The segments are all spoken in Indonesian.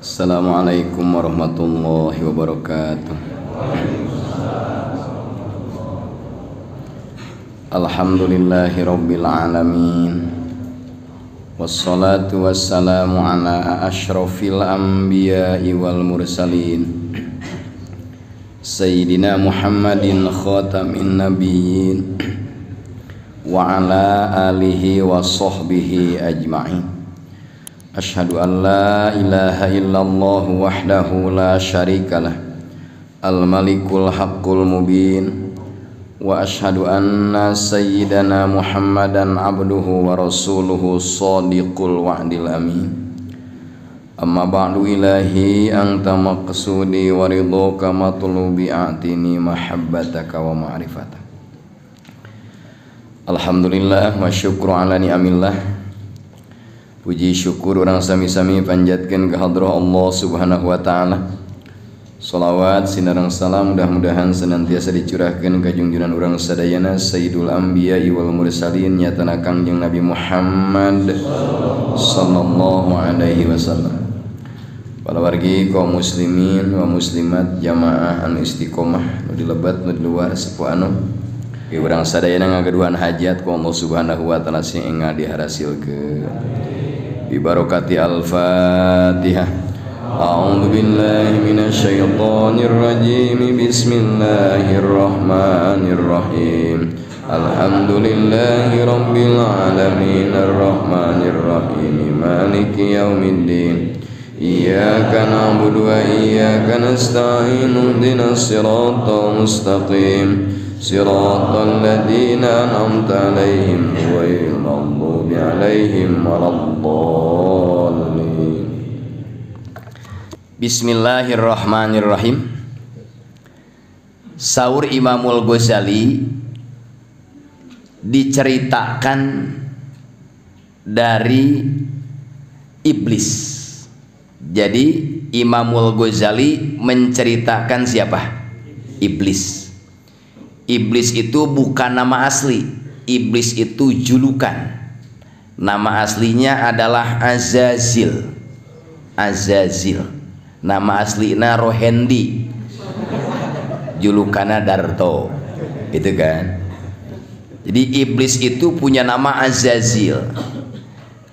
Assalamualaikum warahmatullahi wabarakatuh. Alhamdulillahi rabbil alamin. Wassalatu wassalamu ala asyrafil anbiya'i wal mursalin Sayyidina Muhammadin khatamin nabiyyin wa ala alihi wa sahbihi ajma'in. Asyhadu an la ilaha illallah wahdahu la syarikalah al-malikul haqqul mubin wa asyhadu anna sayyidana Muhammadan abduhu wa rasuluhu shadiqul wa'dil amin. Amma ba'du ilahi anta maqsudi wa ridhoka matlubi a'tini mahabbataka wa ma'rifataka. Alhamdulillah wa syukru ala ni'amillah. Puji syukur orang sami-sami panjatkan ke hadrah Allah subhanahu wa ta'ala. Salawat sinarang salam mudah-mudahan senantiasa dicurahkan ke junjungan orang sadayana Sayyidul Anbiya wal Mursalin nyatana Kangjeng Nabi Muhammad sallallahu alaihi wasallam. Para wargi kaum muslimin wa muslimat jamaah anu istiqomah nu di lebat nu di luar sepuh anu urang sadayana ngageduhan hajat ku Allah subhanahu wa ta'ala sing enga diharasilkeun. Bi barakati al-Fatihah. A'udzu billahi minasyaitonir rajim. Bismillahirrahmanirrahim. Alhamdulillahi rabbil alamin arrahmanir rahim maliki yaumiddin. Iyyaka na'budu wa iyyaka nasta'in ihdinas siratal mustaqim. Siratal ladzina an'amta 'alaihim ghairil maghdubi 'alaihim waladdallin. Bismillahirrahmanirrahim. Saur Imamul Ghazali diceritakan dari iblis. Jadi Imamul Ghazali menceritakan siapa? Iblis. Iblis itu bukan nama asli. Iblis itu julukan. Nama aslinya adalah Azazil. Azazil. Nama aslinya Rohendi. Julukannya Darto. Itu kan. Jadi iblis itu punya nama Azazil.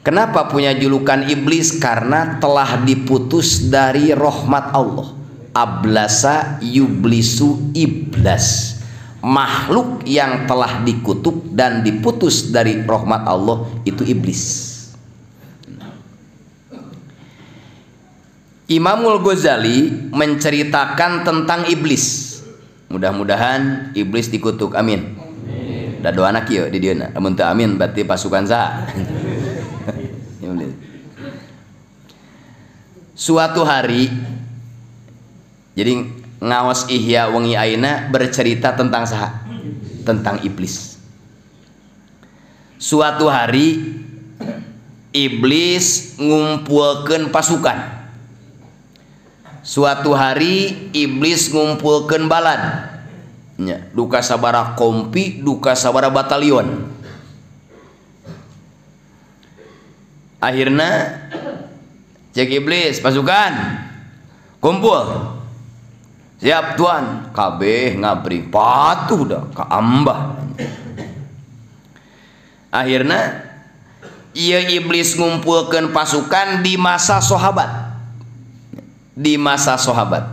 Kenapa punya julukan iblis? Karena telah diputus dari rahmat Allah. Ablasa yublisu iblas. Makhluk yang telah dikutuk dan diputus dari rahmat Allah itu iblis. Imamul Ghazali menceritakan tentang iblis. Mudah-mudahan iblis dikutuk, amin. Da doa anak yuk di dieu. Amun teu amin berarti pasukan saha? Suatu hari, jadi ngaos Ihya wengi ayeuna bercerita tentang saha? Tentang iblis. Suatu hari iblis ngumpulkeun pasukan. Suatu hari iblis ngumpulkeun balad. Nya, duka sabaraha kompi, duka sabaraha batalion. Akhirna cek iblis, pasukan kumpul. Siap tuan, kabeh ngabri patuh dah ka ambah. Akhirna ieu iblis ngumpulkeun pasukan di masa sahabat. Di masa sahabat.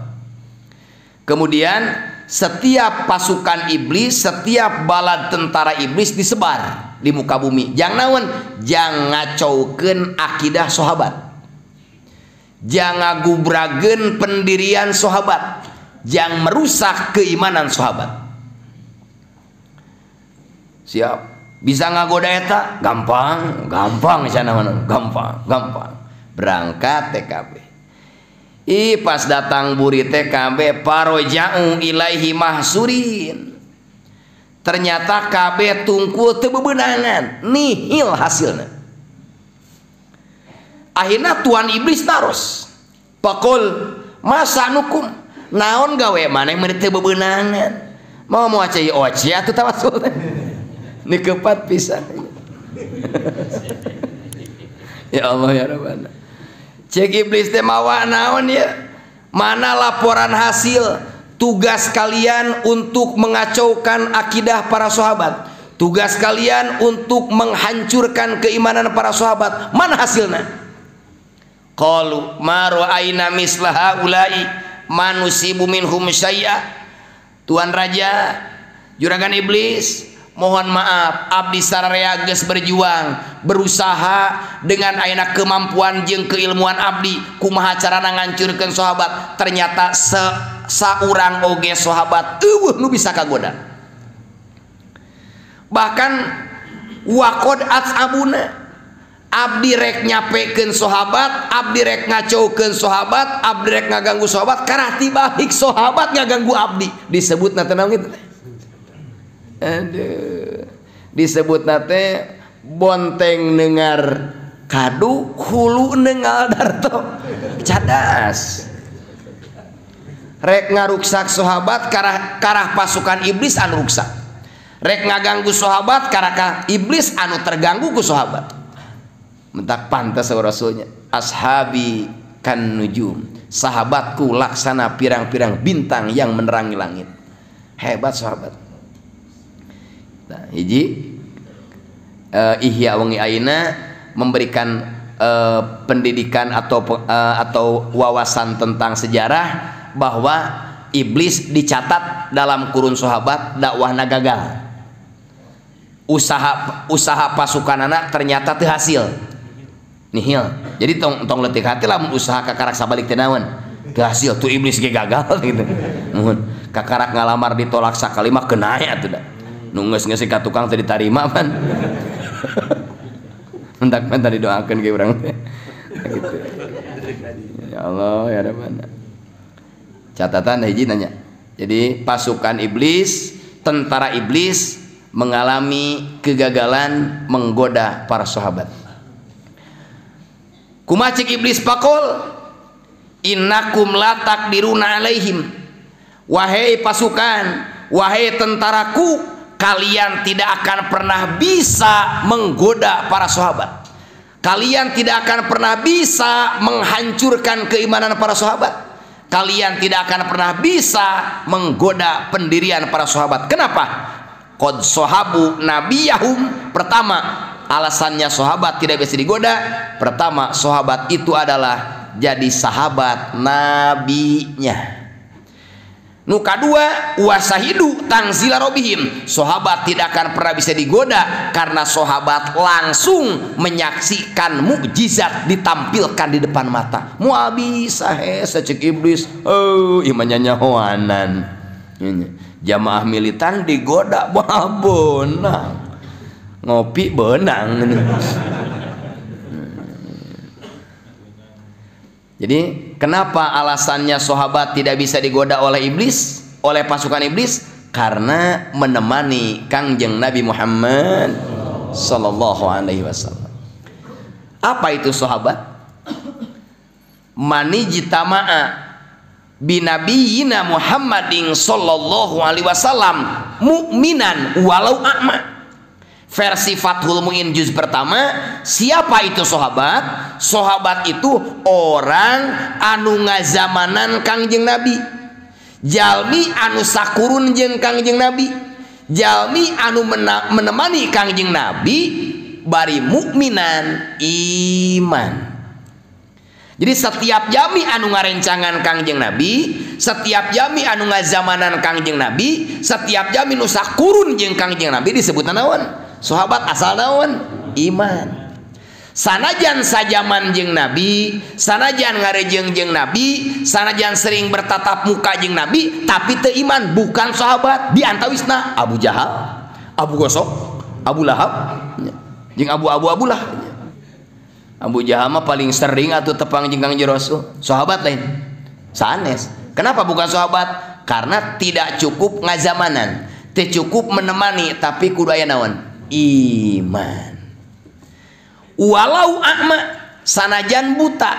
Kemudian setiap pasukan iblis, setiap bala tentara iblis disebar di muka bumi. Jang naon? Jang ngacaukeun akidah sahabat. Jang ngagubrageun pendirian sahabat. Yang merusak keimanan sahabat. Siap. Bisa ngagoda eta? Gampang, gampang cenah mana? Gampang, gampang. Berangkat TKB. Pas datang buri TKB paroja'u ilaihi mahsurin. Ternyata KB tungkul teu bebenangan, nihil hasilna. Akhirnya tuan iblis taros. Pakul masa nukum naon gawe maneh meni teu bebenangan. Mau cai oce atuh tawasul. Nikepat pisan. Ya Allah ya Rabbana. Cek iblis teh mawa naon ya? Mana laporan hasil tugas kalian untuk mengacaukan akidah para sahabat, tugas kalian untuk menghancurkan keimanan para sahabat, mana hasilnya? Qalu ma ra'aina misla haula'i manusibu minhum syai'a. Tuan Raja, juragan iblis, mohon maaf, abdi sararea geus berjuang, berusaha dengan ayeuna kemampuan jeung keilmuan abdi kumaha carana ngancurkeun sahabat. Ternyata saurang oge sahabat eueuh nu bisa kagoda. Bahkan waqad as'abuna, abdi rek nyapekeun sahabat, abdi rek ngacaukeun sahabat, abdi rek ngaganggu sahabat, karah tibalik sahabat ngaganggu abdi. Disebutna teh naon kitu? Aduh, disebut nate bonteng nengar kadu, hulu nengal darto. Cadas. Rek ngaruksak sahabat karah pasukan iblis anu ruksak. Rek ngaganggu sahabat karah iblis anu terganggu ku sahabat. Mentak pantas rasulnya, ashabi kan nujum, sahabatku laksana pirang-pirang bintang yang menerangi langit. Hebat sahabat. Nah, hiji Ihya Wengi Aina memberikan pendidikan atau wawasan tentang sejarah bahwa iblis dicatat dalam kurun sahabat dakwahna gagal. Usaha pasukan anak ternyata teu hasil. Nihil. Jadi tong leutik hati lamun usaha kakarak sabalik teh naon? Teu hasil, tuh iblis ge gagal gitu. Muhun kakarak ngalamar ditolak sakali mah kena atuh da. Nu geus ka tukang teh ditarima pan. Mentak pan tadi doakeun ge urang teh. Gitu. Ya Allah ya Rabbana. Catatan hiji nanya. Jadi pasukan iblis, tentara iblis mengalami kegagalan menggoda para sahabat. Kumacik iblis pakol, innakum la takdiruna alaihim. Wahai pasukan, wahai tentaraku, kalian tidak akan pernah bisa menggoda para sahabat. Kalian tidak akan pernah bisa menghancurkan keimanan para sahabat. Kalian tidak akan pernah bisa menggoda pendirian para sahabat. Kenapa? Qad sahabu nabiyahum. Pertama, alasannya sahabat tidak bisa digoda. Pertama, sahabat itu adalah jadi sahabat nabinya. Nu kadua, wasahidu tanzila robihim. Sahabat tidak akan pernah bisa digoda karena sahabat langsung menyaksikan mukjizat ditampilkan di depan mata. Moal bisa cek iblis, imannya nyahoanan. Jamaah militan digoda, wah benang. Ngopi benang. Jadi kenapa alasannya sahabat tidak bisa digoda oleh iblis, oleh pasukan iblis? Karena menemani Kangjeng Nabi Muhammad sallallahu alaihi wasallam. Apa itu sahabat? Manijtama'a binabiyina Muhammadin sallallahu alaihi wasallam mu'minan walau a'ma. Versi Fathul Mu'in juz pertama, siapa itu sahabat? Sahabat itu orang anu ngazamanan Kangjeng Nabi, jalmi anu sakurun jeung Kangjeng Nabi, jalmi anu menemani Kangjeng Nabi bari mukminan iman. Jadi setiap jami anu ngarencangan Kangjeng Nabi, setiap jami anu ngazamanan Kangjeng Nabi, setiap jami nu sakurun jeung Kangjeng Nabi disebutna naon? Sahabat asal naon? Iman. Sanajan sajaman jeung Nabi, sanajan ngarejeung jeung Nabi, sanajan sering bertatap muka jeung Nabi, tapi teu iman, bukan sahabat. Di antawisna Abu Jahal, Abu Gosok, Abu Lahab, jeung Abu lah. Abu Jahal mah paling sering atuh tepang jeung Kangjeng Rasul. Sahabat lain. Sanes. Kenapa bukan sahabat? Karena tidak cukup ngazamanan, teu cukup menemani, tapi kudu aya naon? Iman. Walau a'ma, sanajan buta.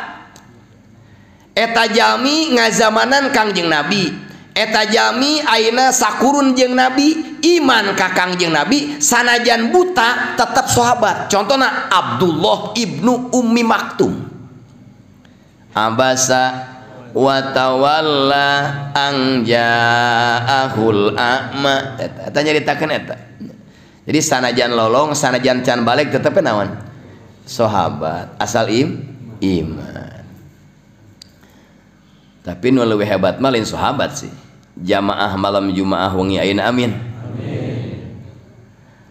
Eta jalmi ngazamanan Kangjeng Nabi, eta jalmi ayeuna sakurun jeung Nabi, iman ka Kangjeng Nabi, sanajan buta tetap sahabat. Contohna Abdullah ibnu Ummi Maktum. abasa wa tawalla ang ja'ahul a'ma. Eta nyaritakeun eta. Jadi sanajan lolong, sanajan can balik tetep naon? Sahabat asal iman. Tapi nu leuwih hebat mah lain sahabat sih. Jamaah malam Jumaah wengi ayeuna amin.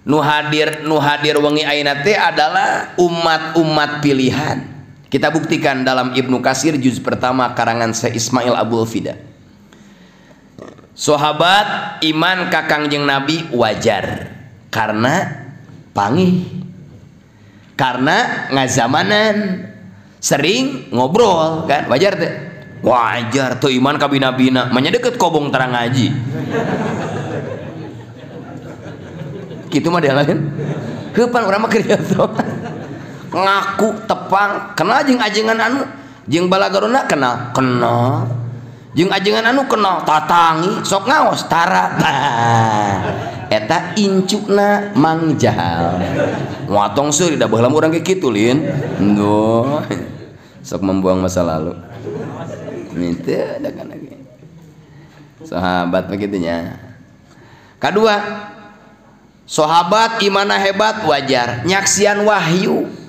Nu hadir wengi ayeuna teh adalah umat-umat pilihan. Kita buktikan dalam Ibnu Katsir juz pertama karangan Syekh Ismail Abdul Fida. Sahabat iman ka Kangjeng Nabi wajar karena pangih. Karena ngazamanan sering ngobrol kan wajar teh. Wajar tuh iman ka bina-bina manya deket kobong tarang ngaji. Kitu mah dia lain. Heupan urang mah kerja tuh. Ngaku tepang kenal jeung ajengan anu jeung balagarona kenal jeung ajengan anu kenal tatangi sok ngaos tara eta incukna Mang Jahal watong seuri da baheula urang ge kitu lin no sok membuang masa lalu minta dagan lagi sahabat begitunya. Kedua sahabat imanah hebat wajar nyaksian wahyu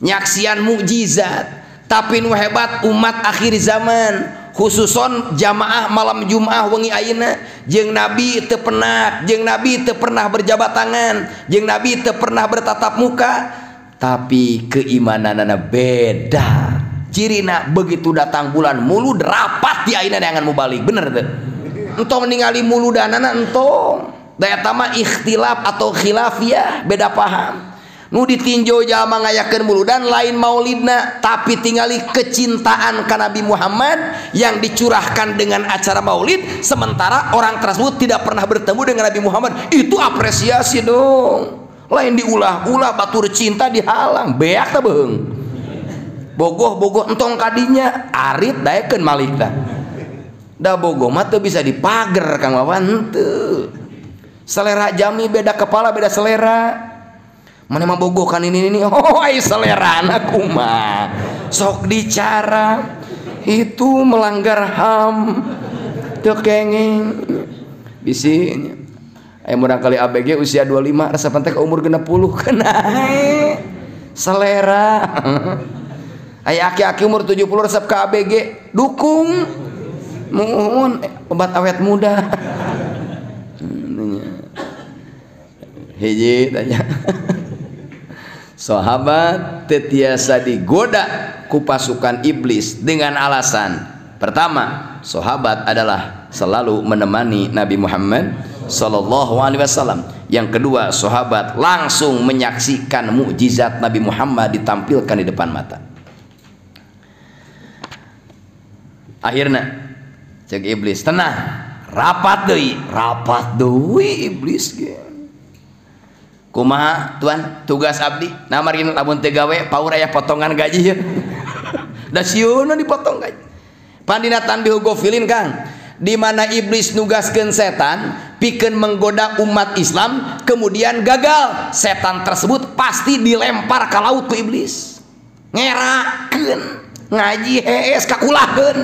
nyaksian mukjizat tapi nu hebat umat akhir zaman khususon jamaah malam Jumaah wengi ayeuna jeung Nabi teu pernah berjabat tangan jeung Nabi teu pernah bertatap muka tapi keimananana beda cirina begitu datang bulan mulud rapat di ayeuna neangan mubalik bener teu entong ningali muludanana entong daya tama ikhtilaf atau khilafiyah beda paham. Nu ditinjau jalma ngayakeun muludan lain maulidna tapi tingali kecintaan ka Nabi Muhammad yang dicurahkan dengan acara maulid sementara orang tersebut tidak pernah bertemu dengan Nabi Muhammad. Itu apresiasi dong. Lain diulah-ulah batur cinta dihalang beak teh beung. Bogoh entong kadinya arit daekeun malikna. Da bogoh mah teu bisa dipager Kang Wawan teu. Selera jami beda kepala beda selera. Mana mah bogoh kan ini oh ai selera anak kumaha sok dicara itu melanggar HAM teu kenging bisi aya murang kali ABG usia 25 resep teh umur 60 kena selera aya aki-aki umur 70 resep ke ABG dukung muhun obat awet muda hiji tanya sahabat tetiasa digoda ku pasukan iblis dengan alasan pertama sahabat adalah selalu menemani Nabi Muhammad sallallahu alaihi wasallam. Yang kedua sahabat langsung menyaksikan mukjizat Nabi Muhammad ditampilkan di depan mata. Akhirnya cek iblis tenang rapat deui iblis ge. Kumaha tuan tugas abdi namargin lamun teu gawe paur aya potongan gaji ya da sieuna dipotong gaji pandina tanbih gofilin Kang di mana iblis nugaskeun setan pikeun menggoda umat Islam kemudian gagal setan tersebut pasti dilempar ka laut ku iblis ngerakeun ngaji hees kakulahkeun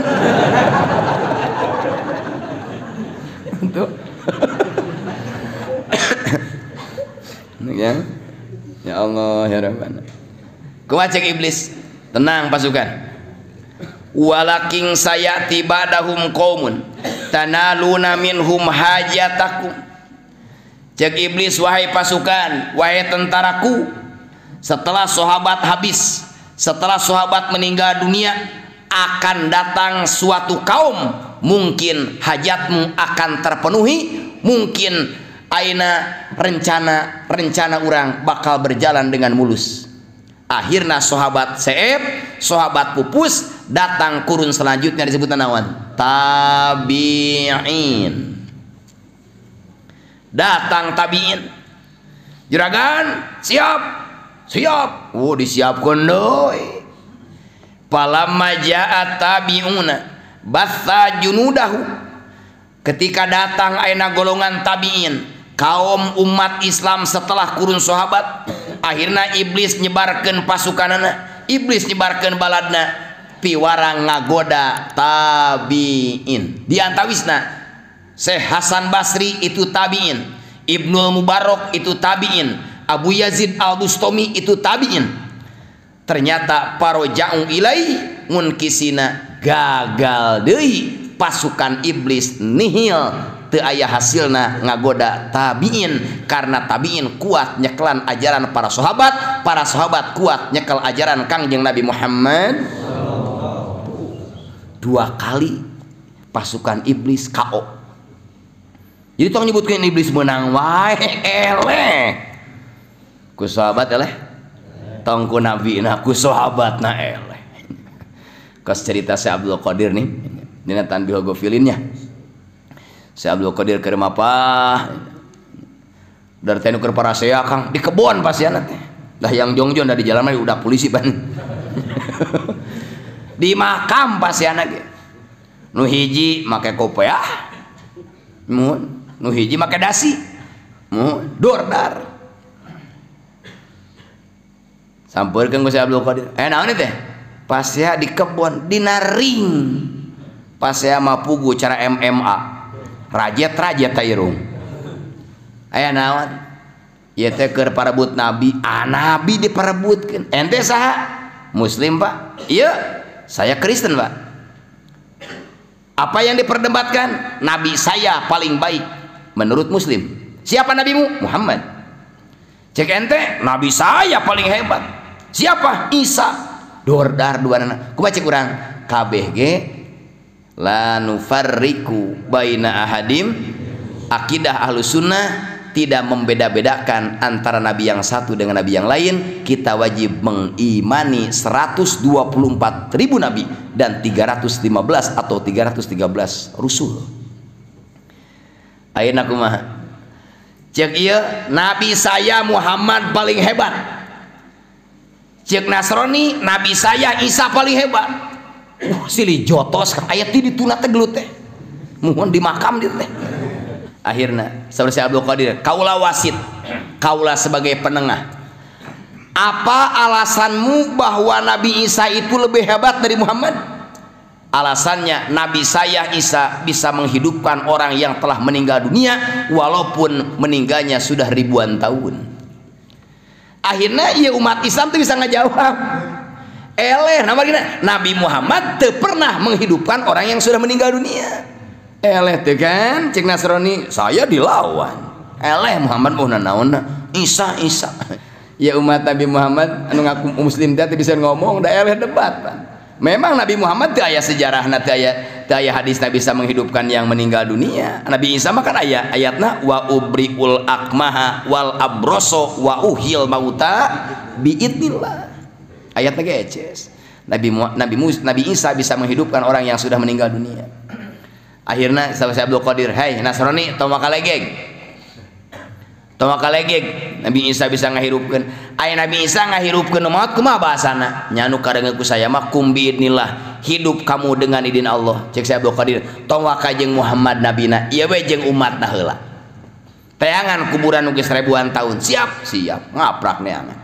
ya Allah ya Rabbana kumaha cek iblis tenang pasukan walaking sayati badahum qaumun tanaluna minhum hajatakum cek iblis wahai pasukan wahai tentaraku setelah sahabat habis setelah sahabat meninggal dunia akan datang suatu kaum mungkin hajatmu akan terpenuhi mungkin aina rencana urang bakal berjalan dengan mulus. Akhirna sahabat seep, sahabat pupus datang kurun selanjutnya disebut naon? Tabi'in. Datang tabi'in. Juragan, siap. Oh, disiapkeun deui. Palamma ja'a tabi'una batha junudahu. Ketika datang aina golongan tabi'in kaum umat Islam setelah kurun sahabat akhirnya iblis nyebarkan pasukanana iblis nyebarkan baladna piwarang ngagoda tabiin. Di antawisna Syekh Hasan Basri itu tabiin, Ibnul Mubarak itu tabiin, Abu Yazid Al-Bustami itu tabiin. Ternyata paroja'u ilai munkisina gagal deui pasukan iblis nihil teu aya hasilna ngagoda tabiin, karena tabiin kuat nyekelan ajaran para sahabat kuat nyekel ajaran Kangjeng Nabi Muhammad. 2 kali pasukan iblis KO. Jadi tong nyebutkeun iblis menang wae eleh. Ku sahabat eleh. Tong ku nabi na ku sahabatna eleh. Kos cerita si Abdul Qadir nih. Dina tanbih gofilinnya. Si Abdul Qadir keur apa? Dari teh keur parasea Kang di kebon pasiana teh. Dah yang jongjon dari jalan mah udah polisi ban. Di makam pasiana ge. Nu hiji make kopiah. Nu hiji make dasi. Dordar. Sampeurkeun ku si Abdul Qadir. Naon teh? Pasea di kebon dina ring. Pasea mah pugu cara MMA. Rajet ta irung. Aya naon? Ieu teh keur parebut nabi. Nabi diparebutkeun. Ente saha? Muslim, Pak? Iya. Saya Kristen, Pak. Apa yang diperdebatkan? Nabi saya paling baik menurut Muslim. Siapa nabimu? Muhammad. Cek ente, nabi saya paling hebat. Siapa? Isa. Dordar duanana. Kumaha cek urang? Kabeh ge la nufarriqu baina ahadim. Akidah Ahlussunnah tidak membeda-bedakan antara nabi yang satu dengan nabi yang lain. Kita wajib mengimani 124.000 nabi dan 315 atau 313 rasul. Ayeuna kumaha? Cek ieu nabi saya Muhammad paling hebat. Cek Nasrani nabi saya Isa paling hebat. Silih jotos aya ti dituna teh gelut teh. Muhun di makam dieu teh. Akhirnya saudara saya Abdul Qadir, kaulah wasit, kaulah sebagai penengah. Apa alasanmu bahwa Nabi Isa itu lebih hebat dari Muhammad? Alasannya Nabi saya Isa bisa menghidupkan orang yang telah meninggal dunia walaupun meninggalnya sudah ribuan tahun. Akhirnya ya umat Islam tuh bisa ngejawab. Nabi Muhammad teu pernah menghidupkan orang yang sudah meninggal dunia. Tuh kan cek Nasrani saya dilawan. Muhammad mau naon Isa. Ya umat Nabi Muhammad anu ngaku muslim teh bisa ngomong da debat. Memang Nabi Muhammad teu aya sejarahna, teu aya hadisna bisa menghidupkan yang meninggal dunia. Nabi Isa mah kan aya ayatna wa ubriul akmaha wal abroso wa uhil mauta biidnillah. Ayatna ge eces. Nabi Isa bisa menghidupkan orang yang sudah meninggal dunia. Akhirnya saya Abdul Qadir, hai Nasrani toma kalegeg. Nabi Isa bisa ngahirupkeun. Aya Nabi Isa ngahirupkeun umat kumaha bahasana? Nya nu karengeun ku saya mah kum biidnillah, hidup kamu dengan izin Allah. Cek saya Abdul Qadir, tong waka jeung Muhammad nabina, ieu we jeung umatna heula. Tayangan kuburan nu geus ribuan tahun, siap ngaprak neangan.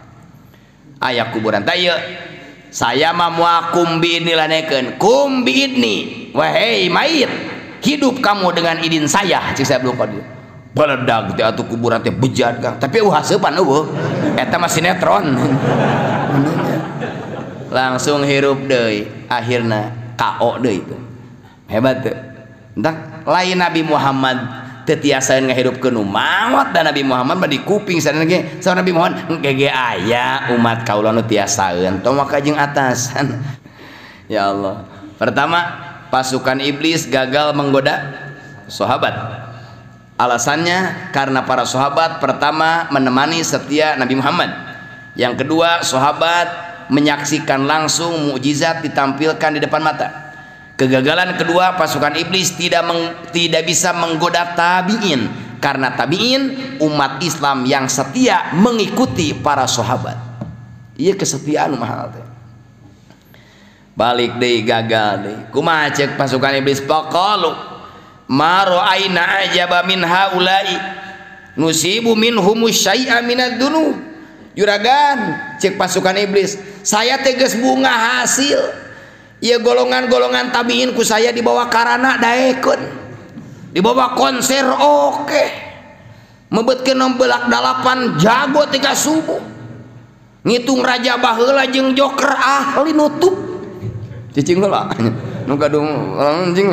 Aya kuburan teh ieu. Saya mah moal kum biidnillah nekeun. Kum biidni, wahai mayit, hidup kamu dengan izin saya. Cik saya belum Qadir beledag teh atuh kuburan teh bejat Kang, tapi haseupan eueuh eta mah sinetron. Langsung hirup deui, akhirna KO deui itu. Hebat teu? Entah lain Nabi Muhammad teu tiasa ngahirupkeun maot dan Nabi Muhammad mah di kuping sareng ge saur Nabi Muhammad ge aya umat kaula nu tiasaeun tong maka jeung atasan. Ya Allah. Pertama, pasukan iblis gagal menggoda sahabat. Alasannya karena para sahabat pertama menemani setia Nabi Muhammad. Yang kedua, sahabat menyaksikan langsung mukjizat ditampilkan di depan mata. Kegagalan kedua, pasukan iblis tidak bisa menggoda tabi'in, karena tabi'in umat Islam yang setia mengikuti para sahabat. Iya kesetiaan mahal teh. Balik deui gagal deui. Kumaha cek pasukan iblis paqalu ma ra'aina ajaba min haula'i nusibu minhum syai'a minad dunub. Juragan cek pasukan iblis, saya tegas bunga hasil Ieu golongan-golongan tabiin ku saya dibawa karana daekeun, dibawa konser oke, mebetkeun belak dalapan jago tika subuh, ngitung raja baheula jeung joker ahli nutup cicing heula nu kadung anjing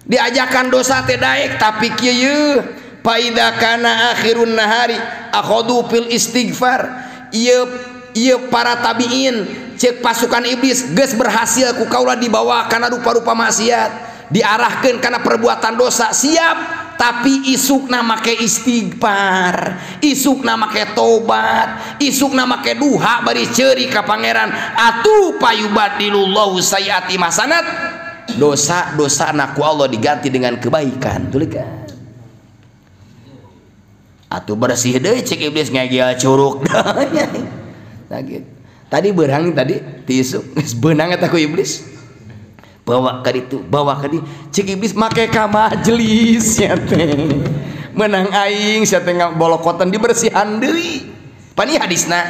diajakan dosa teh daek tapi kieu faida kana akhirun nahari akhadu fil istighfar. Ieu para tabiin cek pasukan iblis geus berhasil ku kaula dibawa kana rupa-rupa maksiat, diarahkeun kana perbuatan dosa siap, tapi isukna make istighfar, isukna make tobat, isukna make duha bari ceuri ka pangeran atuh payubadilullahu sayyiati hasanat. Dosa-dosa ku Allah diganti dengan kebaikan. Tulikan atuh bersih deui cek iblis ngagil curug sakit. Tadi berang tadi tisu beunang eta ku iblis. Bawa ka ditu, bawa ka ditu. Cek iblis make ka majelis nya teh. Menang aing sia teh bolokotan dibersihan deui. Pani hadisna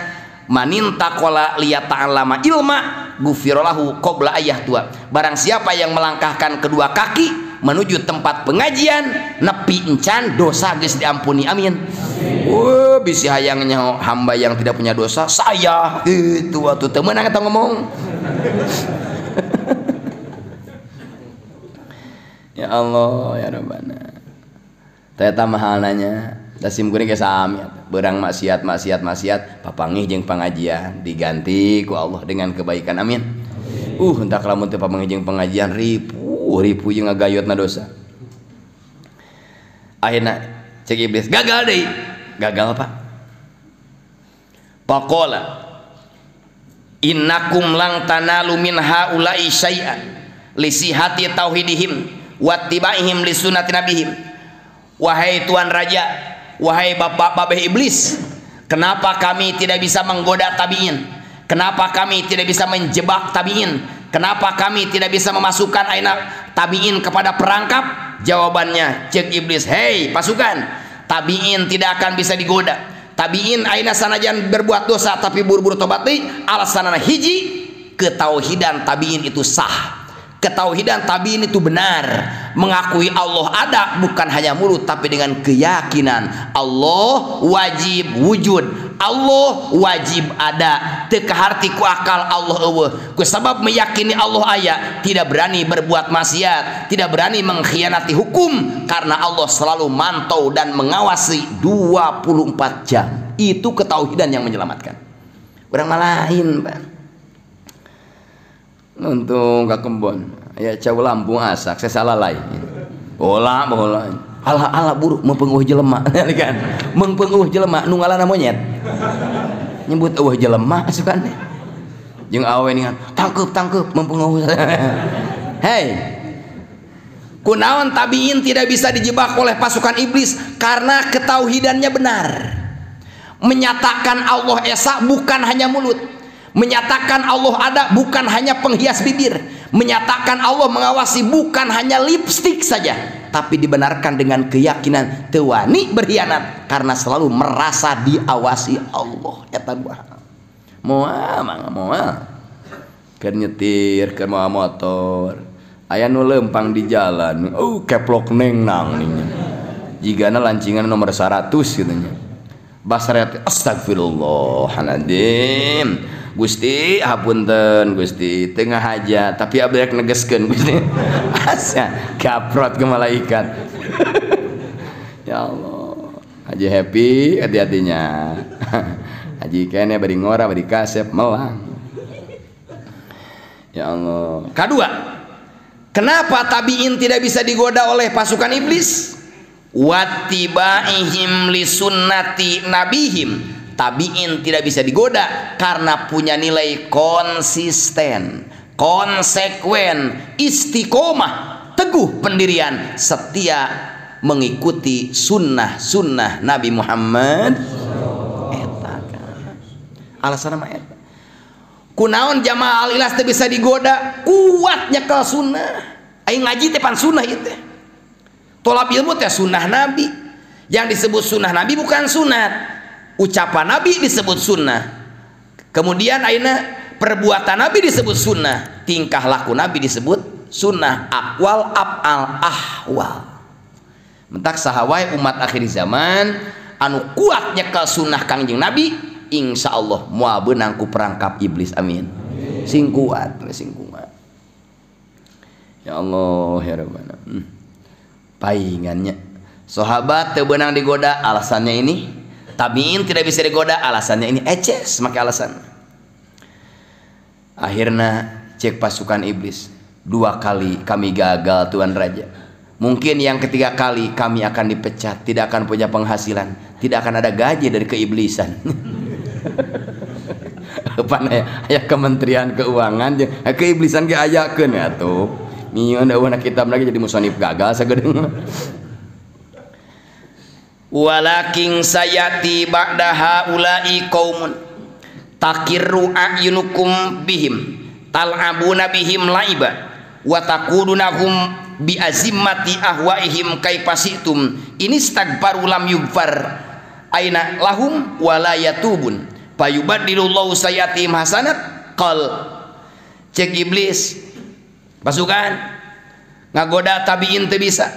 manin taqala liya ta'allama ilma gufiralahu qabla ayah tua. Barang siapa yang melangkahkan kedua kaki menuju tempat pengajian nepi encan dosa geus diampuni, amin. Bisi hayangnya hamba yang tidak punya dosa saya itu waktu teu meunang eta ngomong. Ya Allah ya Rabbana teh mahalnanya dasim kuring ge sami beurang maksiat papangih jeung pangajian diganti ku Allah dengan kebaikan, amin. Entah lamun teu papangih jeung pengajian ribu jeung ngagayotna dosa. Akhirna cek iblis gagal deui. Gagal apa? Faqala innakum lang tanalu min haula'i syai'an li sihhati tauhidihim wattibaihim li sunnati nabihim. Wahai tuan raja, wahai bapak babeh iblis, kenapa kami tidak bisa menggoda tabiin? Kenapa kami tidak bisa menjebak tabiin? Kenapa kami tidak bisa memasukkan aina tabiin kepada perangkap? Jawabannya cek iblis, hei pasukan, tabiin tidak akan bisa digoda. Tabiin aina sanajan berbuat dosa tapi buru-buru tobat deui, alasanana hiji, ketauhidan tabiin itu sah. Ketauhidan tabiin itu benar, mengakui Allah ada bukan hanya mulut tapi dengan keyakinan Allah wajib wujud, Allah wajib ada, teu kaharti ku akal Allah eueuh. Ku sabab meyakini Allah aya, tidak berani berbuat maksiat, tidak berani mengkhianati hukum karena Allah selalu mantau dan mengawasi 24 jam. Itu ketauhidan yang menyelamatkan. Urang malahin, Pak. Untung ka kembon ya cau Lampung asak saya salah lain bola ala buruk mempenguh jelema kan mempenguh jelema nu ngaranna monyet nyebut eueuh jelema asukan jeung awe ningan tangkep mempenguh. Hei, kunaon tabiin tidak bisa dijebak oleh pasukan iblis karena ketauhidannya benar, menyatakan Allah esa bukan hanya mulut, menyatakan Allah ada bukan hanya penghias bibir, menyatakan Allah mengawasi bukan hanya lipstik saja, tapi dibenarkan dengan keyakinan teu wani berkhianat karena selalu merasa diawasi Allah. Eta moal keur nyetir keur moal motor aya nu lempang di jalan keplok neng nang nih jigana lancingan nomor 100 katanya basret astagfirullahaladzim. Gusti hapunten Gusti tengah hajat tapi abrek negeskeun Gusti asa kaprot ke malaikat. Ya Allah Haji happy hati-hatinya Haji kene bari ngora bari kasep melang. Ya Allah. Kedua, kenapa tabiin tidak bisa digoda oleh pasukan iblis? Wattibaihim li sunnati nabihim. Tabiin tidak bisa digoda karena punya nilai konsisten, konsekuen, istiqomah, teguh pendirian, setia mengikuti sunnah Nabi Muhammad. Alasan nama eta kunaon jamaah al-ilas teh bisa digoda kuatnya ke sunnah. Aing ngaji teh pan sunnah ieu teh, tolab ilmu teh sunnah Nabi. Yang disebut sunnah Nabi bukan sunat, ucapan Nabi disebut sunnah. Kemudian aina perbuatan Nabi disebut sunnah, tingkah laku Nabi disebut sunnah, akwal af'al ahwal. Mentak sahawai umat akhir zaman anu kuatnya ke sunnah Kangjeng Nabi, insya Allah moal beunang ku perangkap iblis. Amin. Sing kuat. Ya Allah ya Rabbana. Paingannya sahabat teu beunang digoda, alasannya ini. Tabiin tidak bisa digoda, alasannya ini. Eces make alasan. Akhirnya cek pasukan iblis, 2 kali kami gagal Tuan Raja. Mungkin yang ketiga kali kami akan dipecat, tidak akan punya penghasilan, tidak akan ada gaji dari keiblisan. Pan aya Kementerian Keuangan keiblisan ge ayakeun atuh. Nyieun eueuh kitab lagi jadi musonif gagal sageudeung. Walakin sayati ba'da haula'i qaumun takirru a'yunukum bihim tal'abuna bihim laiba wa taqudunahum bi azimmati ahwaihim kaipasitum inistagbaru lam yughfar aina lahum wala yatubun fayubaddilullahu sayatihim hasanat. Qal cek iblis pasukan ngagoda tabiin teu bisa,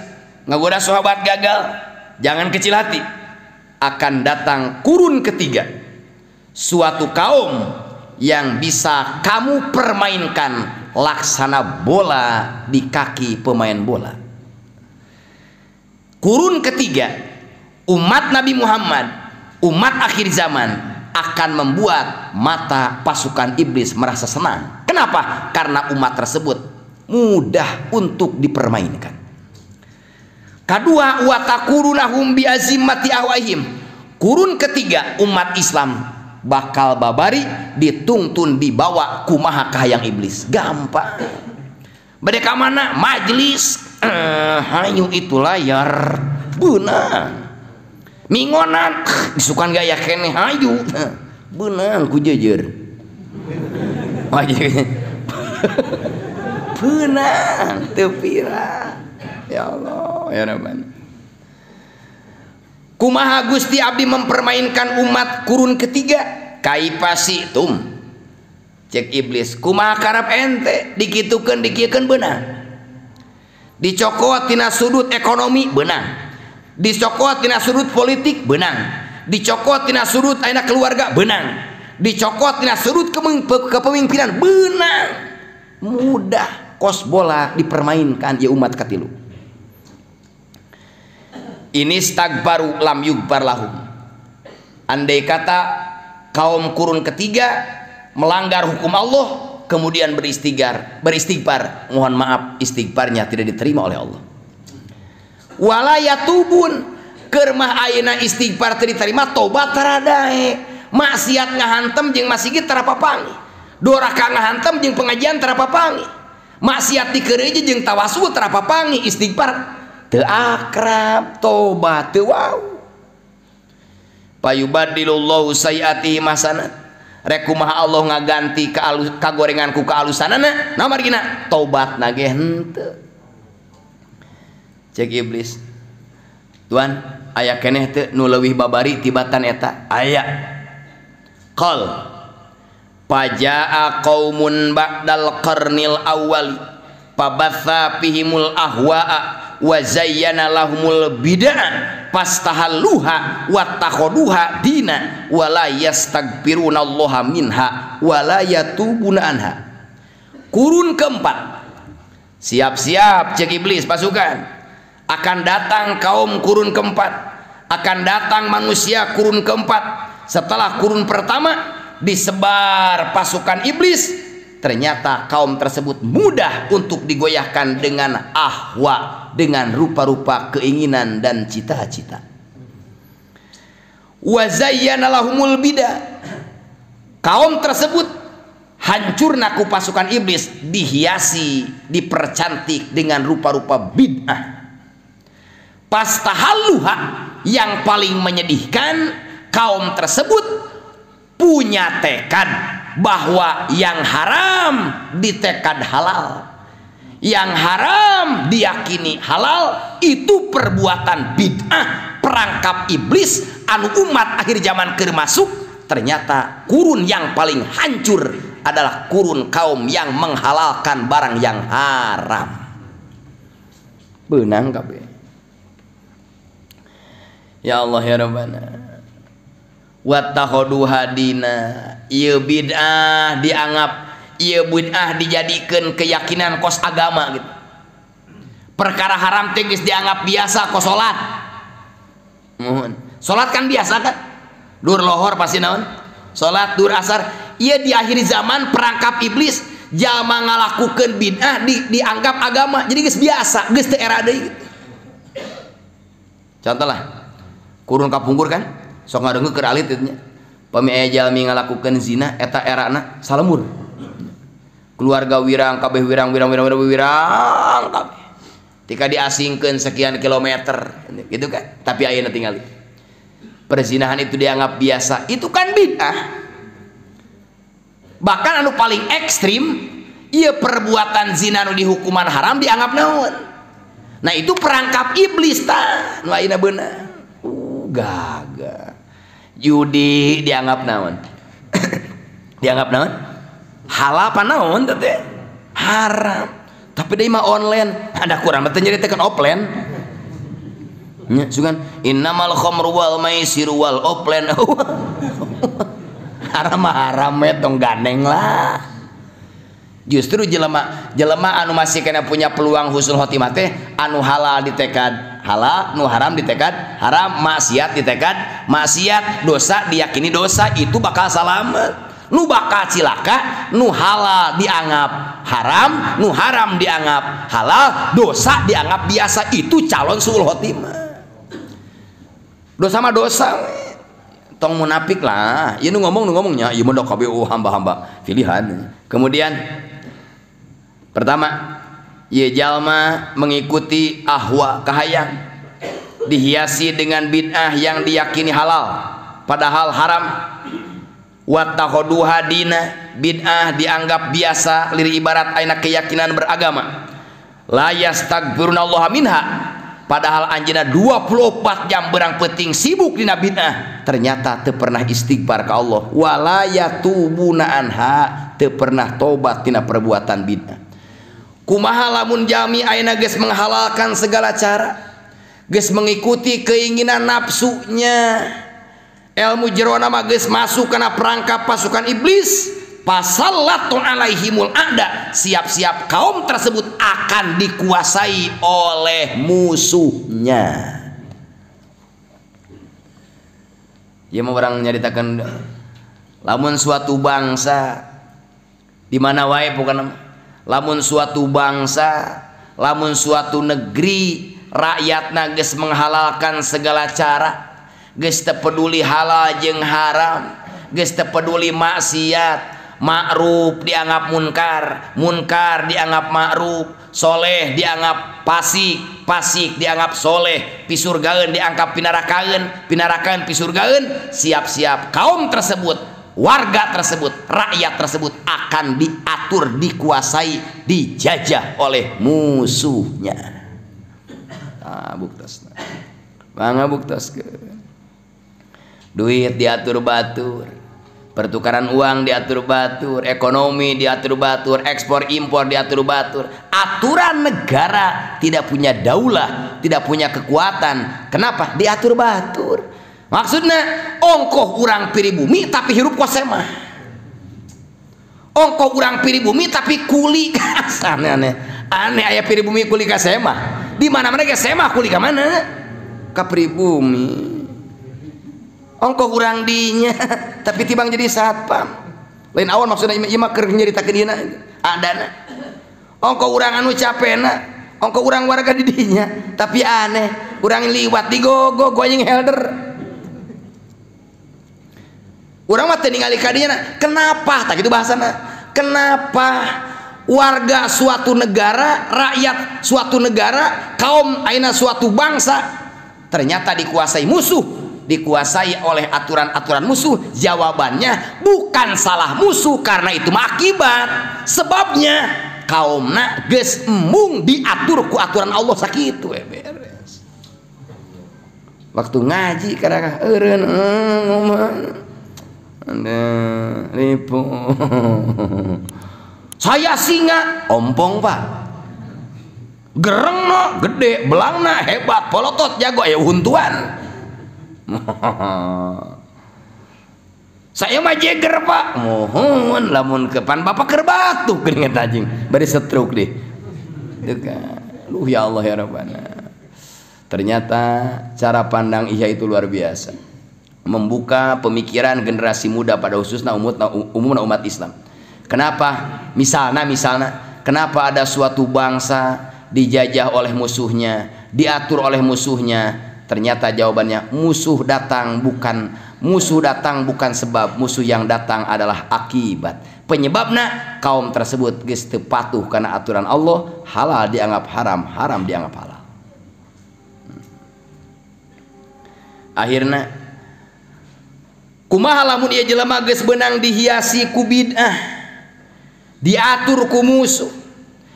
ngagoda sahabat gagal. Jangan kecil hati, akan datang kurun ketiga, suatu kaum yang bisa kamu permainkan laksana bola di kaki pemain bola. Kurun ketiga, umat Nabi Muhammad, umat akhir zaman akan membuat mata pasukan iblis merasa senang. Kenapa? Karena umat tersebut mudah untuk dipermainkan. Kedua, wa taqurunahum bi azimmati ahwaihim. Kurun ketiga, umat Islam bakal babari ditungtun dibawa kumaha kahayang iblis. Gampang. Bade ka mana? Majlis. Hayu itu layar. Beunang. Mingonan disukan gaya keneh hayu. Beunang ku jejer. Beunang teu pirang. Ya Allah ya Rabban. Kumaha Gusti Abdi mempermainkan umat kurun ketiga? Kaipasitum. Cek iblis, kumaha karep ente dikitukeun dikiekeun beunang. Dicokot tina sudut ekonomi beunang. Dicokot tina sudut politik beunang. Dicokot tina sudut ayeuna keluarga beunang. Dicokot tina sudut kepemimpinan beunang. Mudah kos bola dipermainkan ya umat katilu. Ini stagbaru lam yugbar lahum. Andai kata kaum kurun ketiga melanggar hukum Allah kemudian beristighfar, mohon maaf istighfarnya tidak diterima oleh Allah. Wala yatubun, keur mah ayeuna istighfar teu diterima, tobat taradae. Maksiat ngahantem jeung masigit tarapapangi. Doraka ngahantem jeung pengajian tarapapangi. Maksiat dikeureuj jeung tawasul tarapapangi, istighfar teu akrab, tobat teu wow. Payubaddilullahu sayyiati hasanat. Rek kumaha Allah ngaganti kagorenganku kaalusanana, naon margina? Tobatna ge henteu. Cek iblis, Tuan, aya keneh teu nu leuwih babari tibatan eta? Aya. Qal pajaa qaumun ba'dal qarnil awwali pabatha fihimul ahwa'a wa zayyana lahumul bid'ah fastahalluha wa takhuduha dina wa la yastaghfirunallaha minha wa la yatubuna anha. Kurun keempat, siap-siap cek iblis pasukan, akan datang kaum kurun keempat, akan datang manusia kurun keempat. Setelah kurun pertama disebar pasukan iblis, ternyata kaum tersebut mudah untuk digoyahkan dengan ahwa, dengan rupa-rupa keinginan dan cita-cita. Wa zayyana lahumul bidah. Kaum tersebut hancurna ku pasukan iblis, dihiasi, dipercantik dengan rupa-rupa bid'ah. Pastahalluha, yang paling menyedihkan, kaum tersebut punya tekad bahwa yang haram ditekad halal, yang haram diyakini halal. Itu perbuatan bid'ah, perangkap iblis anu umat akhir zaman keur masuk. Ternyata kurun yang paling hancur adalah kurun kaum yang menghalalkan barang yang haram. Benang kabeh. Ya Allah ya Rabbana. Wattakhadu hadina, ieu bid'ah dianggap, ieu bid'ah dijadikeun keyakinan kos agama gitu. Perkara haram teh geus dianggap biasa kos salat. Mohon. Salat kan biasa kan? Dur lohor pasti naon? Salat dur asar. Ieu di akhir zaman perangkap iblis jalma ngalakukeun bid'ah dianggap agama. Jadi geus biasa, geus teu era deui gitu. Contoh lah. Kurun kapungkur kan? Sok ngadengeun keur alit itu nya. Pami aya jalmi ngalakukeun zina eta erana salemur. Keluarga wirang kabeh wirang kabeh. Tika diasingkeun sekian kilometer gitu kan. Tapi ayeuna tingali. Perzinahan itu dianggap biasa. Itu kan bid'ah. Bahkan anu paling ekstrim, ieu perbuatan zina nu dihukuman haram dianggap naon? Nah, itu perangkap iblis tah. Nu ayeuna beunang. Gaga. Judi dianggap naon? Dianggap naon? Halal apa naon teh? Haram. Tapi deui mah online. Ada kurang teh nyaritakeun offline. Nya sugan innamal khamru wal maisiru wal offline. Haram tong gandeng lah. Justru jelema anu masih kena punya peluang husnul khotimah teh anu halal ditekad halal, nu haram ditekad haram, maksiat ditekad maksiat, dosa diyakini dosa, itu bakal selamat. Nu bakal cilaka nu halal dianggap haram, nu haram dianggap halal, dosa dianggap biasa, itu calon suul khotimah. Dosa mah dosa tong munafik lah. Ieu nu ngomongnya ieu mah kabeh hamba-hamba pilihan. Kemudian pertama, ieu jalma mengikuti ahwa kahayang, dihiasi dengan bid'ah yang diyakini halal padahal haram. Wattakhadu hadina, bid'ah dianggap biasa, lir ibarat aina keyakinan beragama. La yastaghfirunallaha minha, padahal anjeunna 24 jam berang penting sibuk dina bid'ah, ternyata teu pernah istighfar ka Allah. Wala yatubuna anha, teu pernah tobat tina perbuatan bid'ah. Kumaha lamun jami ayeuna geus menghalalkan segala cara, geus mengikuti keinginan nafsunya, ilmu jerona mah geus masuk kana perangkap pasukan iblis, pasallatu alaihimul a'da, siap-siap kaum tersebut akan dikuasai oleh musuhnya. Ieu mah urang nyaritakeun lamun suatu bangsa di mana wae pokona, lamun suatu bangsa, lamun suatu negeri rakyatna geus menghalalkan segala cara, geus teu peduli halal jeung haram, geus teu peduli maksiat, ma'ruf dianggap munkar, munkar dianggap ma'ruf, soleh dianggap pasik, pasik dianggap soleh, pisurgaeun dianggap pinarakaeun, pinarakaeun pisurgaeun, siap-siap kaum tersebut, warga tersebut, rakyat tersebut akan diatur, dikuasai, dijajah oleh musuhnya. Nah, buktasna. Mangga buktaskeun. Duit diatur batur, pertukaran uang diatur batur, ekonomi diatur batur, ekspor impor diatur batur. Aturan negara tidak punya daulah, tidak punya kekuatan. Kenapa? Diatur batur. Maksudnya ongkoh urang piribumi tapi hirup kosema, ongkoh urang piribumi tapi kuli aneh aya piribumi kuli kasema. Di mana-mana kasema kuli ka mana? Ka pribumi. Ongkoh urang dinya tapi tibang jadi satpam. Lain awan maksudnya ieu mah keur nyaritakeun dieuna adana. Ongkoh urang anu capena, ongkoh urang warga di dinya tapi aneh, urang liwat digogo goyeng helder. Urang mah teu ningali ka dinya, kenapa? Tak kitu bahasana. Kenapa warga suatu negara, rakyat suatu negara, kaum aina suatu bangsa ternyata dikuasai musuh, dikuasai oleh aturan-aturan musuh? Jawabannya bukan salah musuh, karena itu mah akibat. Sebabnya kaumna geus embung diatur ku aturan Allah sakitu beres. Waktu ngaji kadang eureun Ribu. Saya singa, ompong Pak. Gereng no, gede, belangna hebat, polotot jago, huntuan. Saya mah jeger Pak. Mohon lamun kepan Bapak keur batuk geuningan anjing, bari stroke deh. Itu kan. Ya Allah ya Rabbana. Ternyata cara pandang Ihya itu luar biasa. Membuka pemikiran generasi muda pada khususnya umumna umat Islam. Kenapa? Misalnya kenapa ada suatu bangsa dijajah oleh musuhnya, diatur oleh musuhnya? Ternyata jawabannya musuh datang bukan sebab, musuh yang datang adalah akibat. Penyebabnya kaum tersebut geus teu patuh karena aturan Allah, halal dianggap haram, haram dianggap halal. Akhirnya kumaha lamun ieu jelema geus beunang dihiasi ku bid'ah, diatur ku musuh,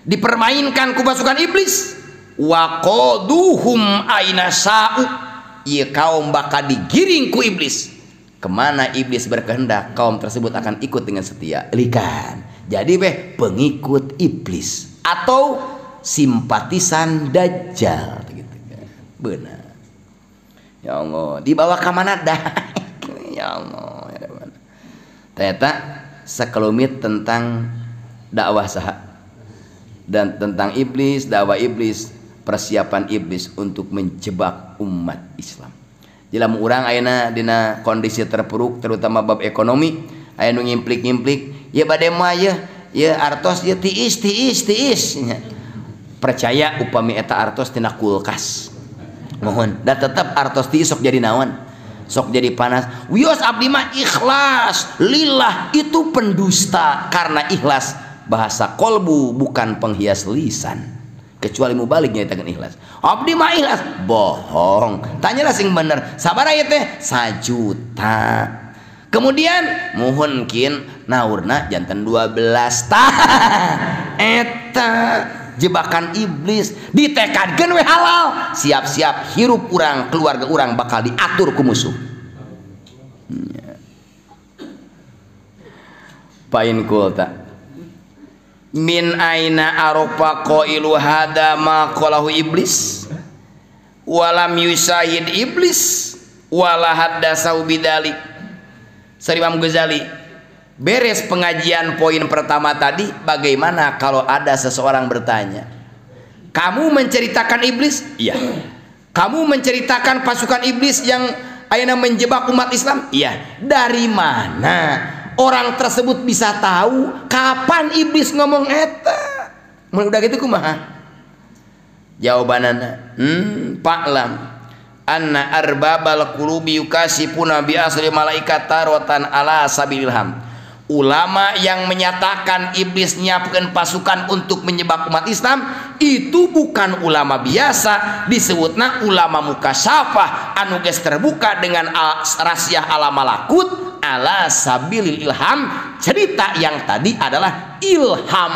dipermainkan ku pasukan iblis, wa qaduhum aina sa'u, ieu kaum bakal digiring ku iblis. Kemana iblis berkehendak, kaum tersebut akan ikut dengan setia. Likan. Jadi pengikut iblis atau simpatisan Dajjal gitu. Benar. Ya Allah, dibawa ke mana dah? Ya Allah, ya Allah. Ternyata sekelumit tentang dakwah saha dan tentang iblis, dakwah iblis, persiapan iblis untuk menjebak umat Islam. Dalam urang ayeuna dina kondisi terpuruk terutama bab ekonomi, aya nu ngimplik-ngimplik, ya bade mah ya artos ya tiis. Percaya upami eta artos tina kulkas. Mohon, da tetep artos tiis sok jadi naon? Sok jadi panas. Wios abdi mah ikhlas, lillah, itu pendusta karena ikhlas bahasa kolbu bukan penghias lisan. Kecuali mubaliknya itakeun ikhlas. Abdi mah ikhlas, bohong. Tanyalah sing bener. Sabaraha ieu teh? 1 juta. Kemudian muhunkin naurna janten 12 tah. Eta jebakan iblis, ditekadkeun we halal. Siap-siap hirup urang, keluarga urang bakal diatur ku musuh. Pain kulta. Min aina arofa qailu hada ma qalahu iblis walam yusahid iblis wala haddasau bidalik. Sari Imam Ghazali beres pengajian poin pertama tadi, bagaimana kalau ada seseorang bertanya, kamu menceritakan iblis? Iya. Kamu menceritakan pasukan iblis yang ayeuna menjebak umat Islam? Iya. Dari mana orang tersebut bisa tahu kapan iblis ngomong eta? Mun udah gitu kumaha? Jawabanana, fa'lam anna arbabal qulubi yukasifuna bi asri malaikat tarwatan ala sabilil ham. Ulama yang menyatakan iblis nyiapkeun pasukan untuk menyebab umat Islam itu bukan ulama biasa, disebutna ulama mukasyafah anu geus terbuka dengan rahasia alam malakut ala sabilil ilham. Cerita yang tadi adalah ilham,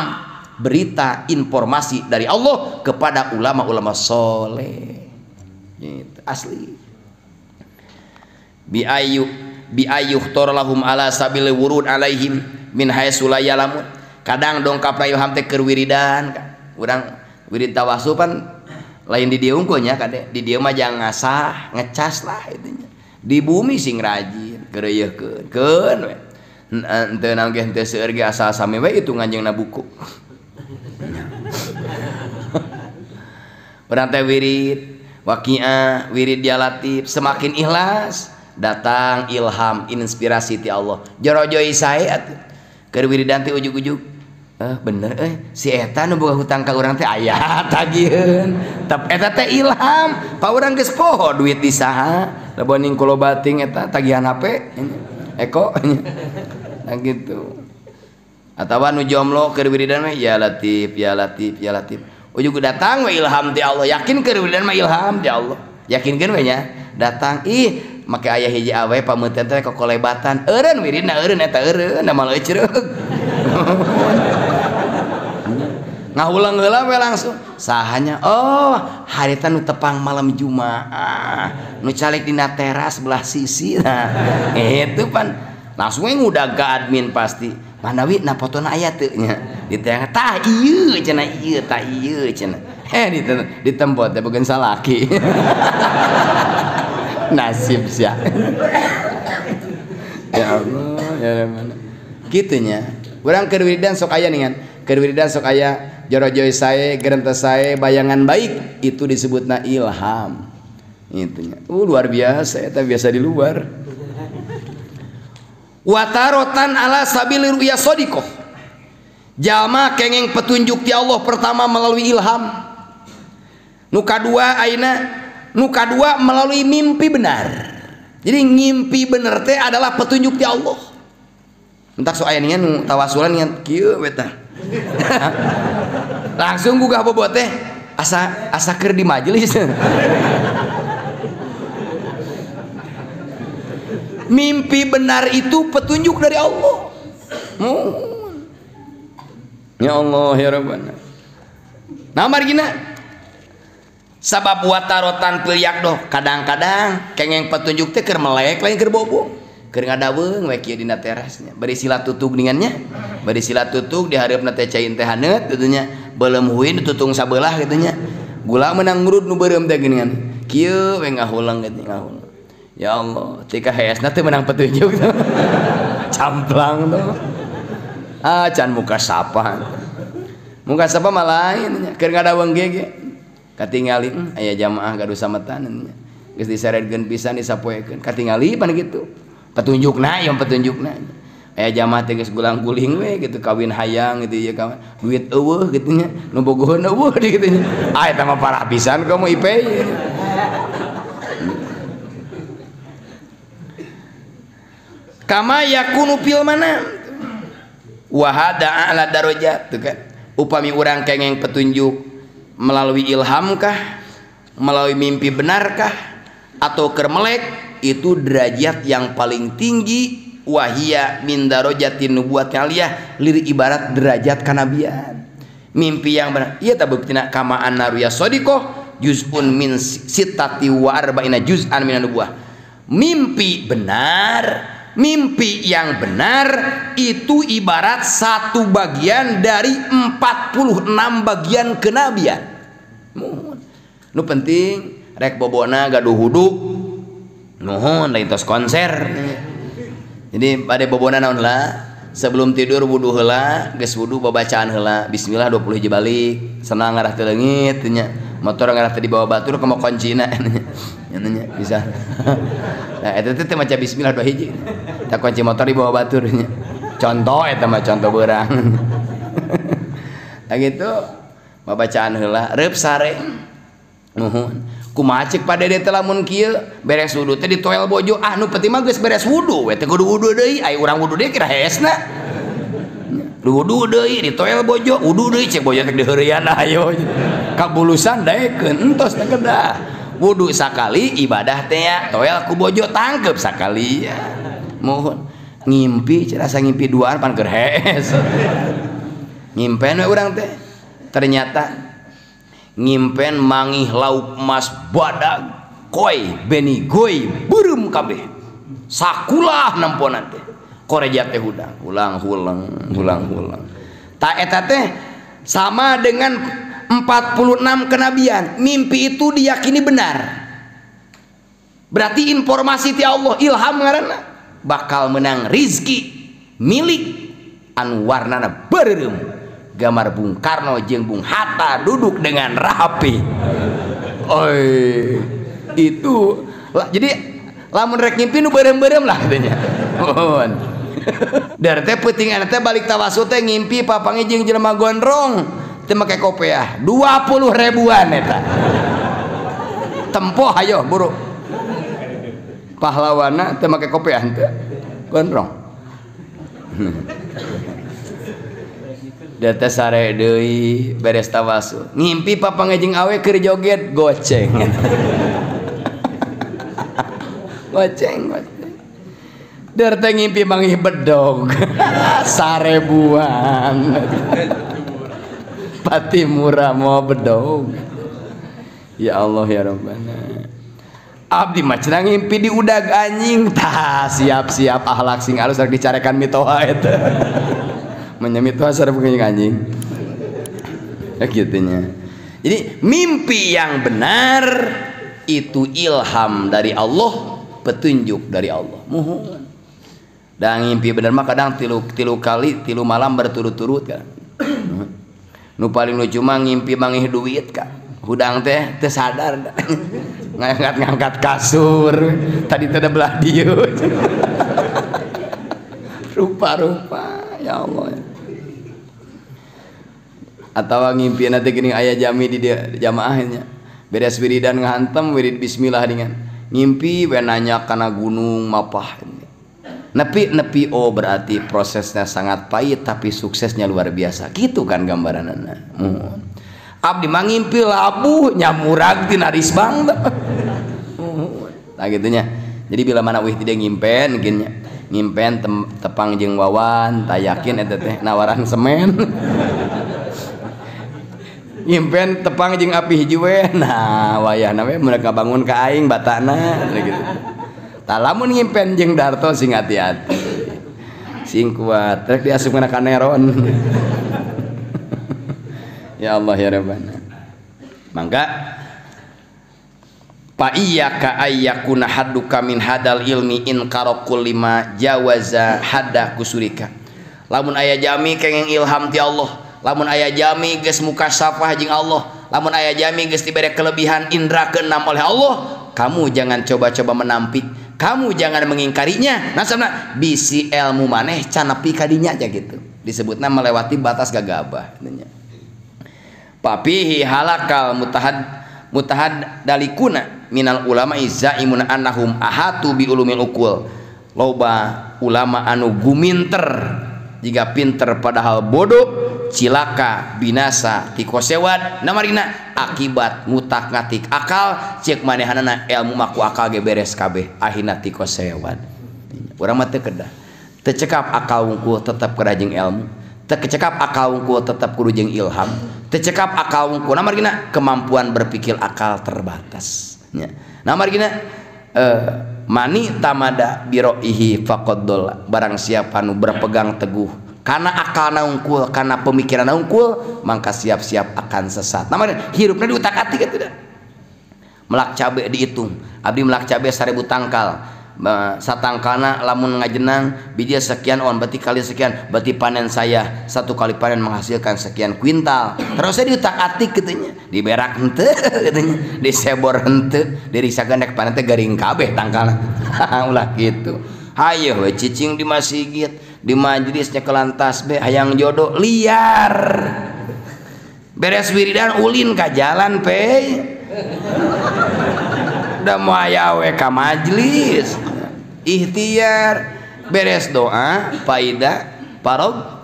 berita informasi dari Allah kepada ulama-ulama soleh. Gitu, asli. Bi ayyuhtor lahum ala sabil wurud alaihim min haitsu la ya'lamun. Kadang dongkap ilham teh keur wiridan, urang wirid tawasupan lain di dieu unggul nya kade, di dieu mah jangan ngasah ngecas lah itunya. Di bumi sing rajin keureuyekeun we. Henteu naon ge henteu seueur ge asal sami we itu nganjeungna buku. Urang teh wirid waqiah, wirid dia latif, semakin ikhlas datang ilham, inspirasi ti Allah. Jorojoi sae atuh. Keur wiridan teh ujug-ujug, bener si eta nu boga hutang ka urang teh aya tagieun. Tep eta teh ilham, pa urang geus poho duit di saha, leboning kulo bating eta tagihan HP. Eko nah gitu. Atawa nu jomblo keur wiridan mah ya latif, ya latif, ya latif. Ujug datang we ilham ti Allah. Yakin keur wiridan mah ilham ti Allah. Yakinkeun we nya. Datang make aya hiji awe pameuten teh kokolebatan. Eureun wiridna eureun eta eureun da malah ceureuh. Ngahulang heula we langsung. Sahanya? Oh, harita nu tepang malam Jumaah. Nu calik dina teras belah sisi. Nah, itu pan langsung ngudag ke admin pasti mana wi na fotona aya teu nya ditanya tah ieu cenah ieu tah ieu cenah ditempot teh bukan salaki nasib sia ya Allah ya mana kitunya urang keur wiridan sok aya ningan keur wiridan sok aya jorojoy sae gerentes sae bayangan baik itu disebutna ilham itunya luar biasa eta biasa di luar watarotan ala sabili ru'ya sadiqah jalma kenging petunjuk ti Allah pertama melalui ilham nu kadua aina nu kadua melalui mimpi benar jadi ngimpi bener teh adalah petunjuk ti Allah entak so aya nu tawasulan ngan kieu eta langsung gugah bobot teh asa keur di majelis mimpi benar itu petunjuk dari Allah. Ya Allah ya Rabbana. Nah margina sabab watarotan pilyak doh kadang-kadang kengeng petunjuk teh keur melek lain keur bobo keur ngadaweung we kieu dina terasnya bari sila tutug ningannya bari sila tutug di hareupna teh cai teh haneut kitu beuleum huin ditutung sabelah kitu nya gula meunang ngurud nu beureum teh geuningan kieu we ngahulang kitu ngahulang. Ya Allah, tika hayasna teh menang petunjuk tuh. Camplang tuh. Can muka sapa. Muka sapa mah lain nya. Keur ngadaweung ge katingali aya jamaah gaduh sametan nya. Geus diseredkeun pisan disapoekeun. Katingali pan kitu. Petunjukna yang petunjukna. Aya jamaah teh geus gulang-guling we gitu kawin hayang gitu ya kawan. Duit eueuh kitu nya. Nu bogoheun eueuh di kitu nya. Eta mah parah pisan kamu IP. Kama yakunu fil mana wahada a'la darajat tuh kan upami urang kengeng petunjuk melalui ilham kah melalui mimpi benarkah atau keur melek itu derajat yang paling tinggi wahia min darajatin nubuwat aliyah lir ibarat derajat kanabian mimpi yang benar ieu tah buktina kama annaruya sadiqah juz'un min sittati wa arba'ina juz'an minan nubuwah mimpi benar. Mimpi yang benar itu ibarat satu bagian dari 46 bagian kenabian. Nu penting rek bobona gaduh wudu. Nuhun lain tos konser. Jadi pada bobona naon heula sebelum tidur wudu heula, geus wudu babacaan heula bismillah 20 hiji balik, senang ngarah teu leungit nya. Motor ngarah teu dibawa batur komo kuncina. Nya bisa. Nah eta teh maca bismillah 2 hiji. Tak kunci motor dibawa baturnya. Contoh eta mah contoh beurang. Nah gitu babacaan heula reup sare. Nuhun. Kumaha ceuk padede teh lamun kieu beres wudu teh di toel bojo nu penting mah geus beres wudu we teh kudu wudu deui aya urang wudu deui kira hesna. Wudu deui di toel bojo wudu deui cek bojo teh diheureuyan ayo. Kabulusan daekeun entos teh kedah. Wudu sakali ibadah teh ya toel ku bojo tangkep sakali ya. Mohon ngimpi cerasa ngimpi duaan pan keur hees ngimpen we urang teh ternyata ngimpen mangih lauk emas badag koi beni goy beureum kabeh sakulah namponan teh koreja teh hudang ulang ta eta teh sama dengan 46 kenabian mimpi itu diyakini benar berarti informasi ti Allah ilham ngaranna bakal menang rizki milik anu warnana beureum gambar Bung Karno jeung Bung Hatta duduk dengan rapi. Oi itu jadi lamun rek ngimpi nu beureum-beureum lah katanya. Mohon. Dar teh peutingan teh balik tawasul teh ngimpi papangi jeung jelema gondrong teu make kopiah 20 ribuan eta. Tempo hayo buru. Pahlawana teu make kopiah teu gondrong. Data sare deui beres tawasul ngimpi papange jeung awe keur joget goceng. Goceng. Der teh ngimpi mangih bedog. Sarebuan. Pati murah mau bedog. Ya Allah ya Rabbana. abdi mah cenah ngimpi di udag anjing tah siap-siap akhlak sing alus rek dicarekan mitoha eta menyamitoha sareng anjing ya gitunya. Jadi mimpi yang benar itu ilham dari Allah, petunjuk dari Allah. Mohon. Dan ngimpi benar mah kadang tilu malam berturut-turut kan. Nu paling lucu mah ngimpi mangih duit kan. Hudang teh sadar ngangkat kasur tadi teh belah dieu. Rupa-rupa ya Allah. Atau ngimpi nanti gini ayah jami di jamaahnya beres wiridan ngahantem wirid bismillah dengan ngimpi we nanya kana gunung mapah nepi oh berarti prosesnya sangat pahit tapi suksesnya luar biasa gitu kan gambaranana. Abdi mah ngimpi labuh nyamurag tina risbang nah gitunya. Jadi bila mana wih tidak ngimpen gini ngimpen tepang jeung wawan tak yakin eta teh nawaran semen ngimpen tepang jeung api hiji we nah wayahna we mereka bangun ka aing batana gitu. Tah lamun ngimpen jeung Darto sing hati-hati sing kuat rek diasupkeun ka neron. Ya Allah ya Rabbana. Mangga fa iyyaka ayyakuna hadduka min hadal ilmi in karakul lima jawaza hadda kusurika. Lamun aya jami kenging ilham ti Allah, lamun aya jami geus mukasyafah jeung Allah, lamun aya jami geus dibere kelebihan indra keenam oleh Allah, kamu jangan coba-coba menampik, kamu jangan mengingkarinya. Nasabna bisi ilmu maneh can nepi ka dinya aja gitu. Disebutna melewati batas gagabah nya. Papihi halakal mutahad dalikuna minal ulama izaimun annahum ahatu bi ulumil ukul. Loba ulama anu guminter jika pinter padahal bodoh, cilaka binasa tikosewad namarina akibat mutak ngatik akal cek manehanana ilmu maku akal ge beres kabeh ahina tikosewad. Urang mah teu kedah teu cekap akal wungkul tetep kedah jeung ilmu, teu cekap akal wungkul tetep kudu jeung ilham, teu cekap akal wungkul namarina kemampuan berpikir akal terbatas nya. Namarina mani tamada biroihi faqaddol, barang siapa nu berpegang teguh karena akalna unggul, karena pemikiran unggul, maka siap-siap akan sesat. Namanya hirupna diutak-atik gitu dah. Melak cabe dihitung, abdi melak cabe 1000 tangkal. Satangkalna lamun ngajenang biji sekian on berarti kali sekian, berarti panen saya satu kali panen menghasilkan sekian kuintal. Terus saya diutak-atik katanya, diberak henteu katanya, disebor henteu, dirisakeun dek panen teh garing kabeh tangkalna. Ulah gitu. Hayo we cicing di masjid, di majlisnya kelantas be hayang jodoh liar. Beres wiridan ulin ka jalan pe. Udah mau aya we ka majlis. Ikhtiar beres doa faida farad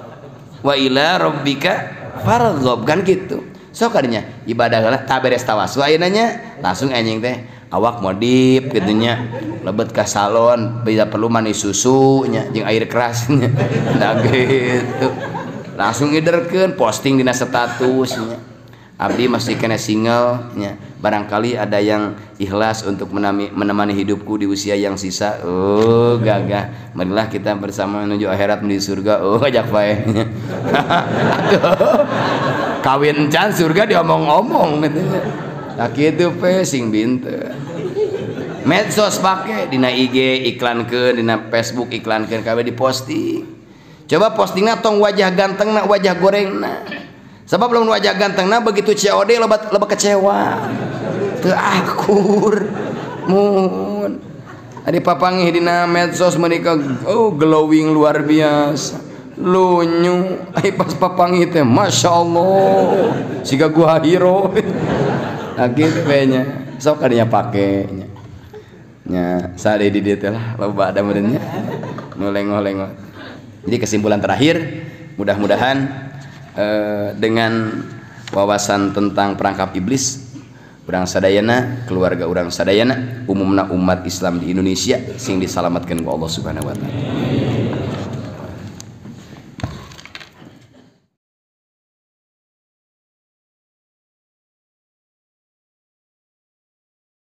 wa ila rabbika farghab kan gitu. Sok kadinya ibadah lah tak beres tawasul ayeuna nya langsung anjing teh awak modif gitunya lebet ka salon bisa perlu manis susu nya jeung air keras nya nah gitu langsung ngiderkeun posting dina status nya abdi masih kena single nya barangkali ada yang ikhlas untuk menemani hidupku di usia yang sisa. Oh gagah marilah kita bersama menuju akhirat menuju surga. Oh ajak bae nya kawin can surga diomong-omong gitu nah gitu pe sing binter medsos pake dina IG iklankeun, dina Facebook iklankeun kabeh diposting. Coba postingna tong wajah gantengna, wajah gorengna. Sebab lamun wajah gantengna begitu COD loba kecewa. Teu akur. Mun adi papanggih dina medsos menika oh glowing luar biasa. Lunyu ai pas papanggih teh masyaallah siga gua hero. Nah gitu nya. Sok kadinya pake nya. Nya sade di dieu teh lah loba ada meureunnya. Ngoleng-ngoleng. Jadi kesimpulan terakhir mudah-mudahan dengan wawasan tentang perangkap iblis urang sadayana, keluarga urang sadayana, umumna umat Islam di Indonesia sing disalamatkeun ku Allah Subhanahu wa taala.